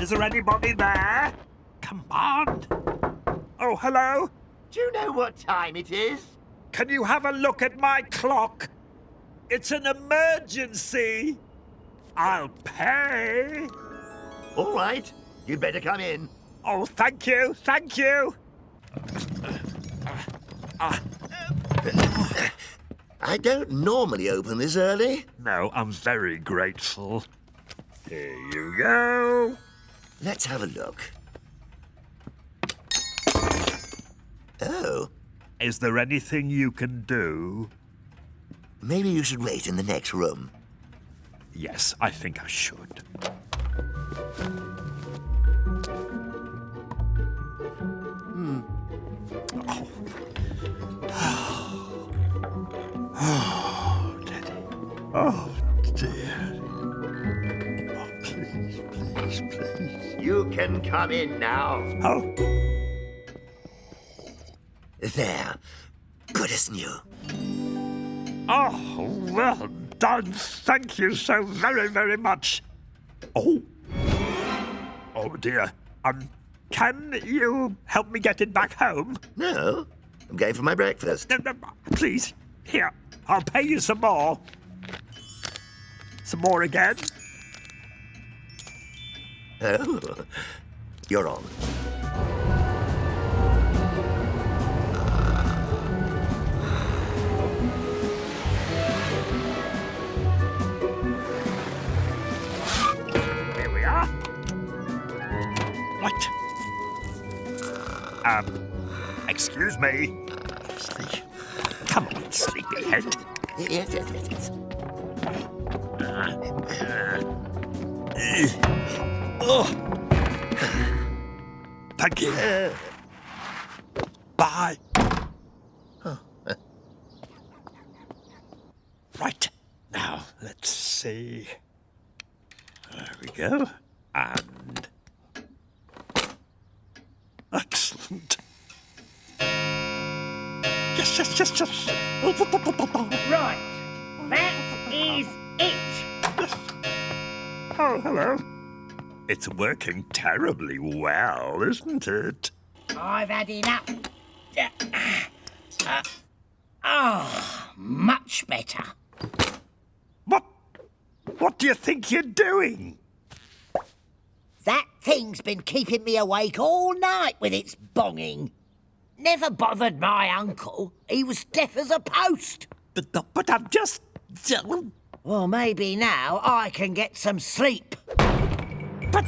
Is there anybody there? Come on. Oh, hello? Do you know what time it is? Can you have a look at my clock? It's an emergency. I'll pay. All right. You'd better come in. Oh, thank you. Thank you. I don't normally open this early. No, I'm very grateful. Here you go. Let's have a look. Oh. Is there anything you can do? Maybe you should wait in the next room. Yes, I think I should. Oh, Daddy. Oh, dear. Oh, please, please, please. You can come in now. Oh. There. Good as new. Oh, well done. Thank you so very, very much. Oh. Oh, dear. Can you help me get it back home? No. I'm going for my breakfast. No, please. Here, I'll pay you some more. Some more again. Oh. You're on. Here we are. Right. Excuse me. Come on, sleepyhead. Yes, yes, yes, yes. Thank you. Bye. Right. Now, let's see. There we go. And... excellent. Yes, yes, yes, yes. Right, that is it. Oh, hello. It's working terribly well, isn't it? I've had enough. Much better. What do you think you're doing? That thing's been keeping me awake all night with its bonging. Never bothered my uncle. He was deaf as a post. But I'm just... Well, maybe now I can get some sleep. But...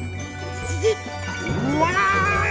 why?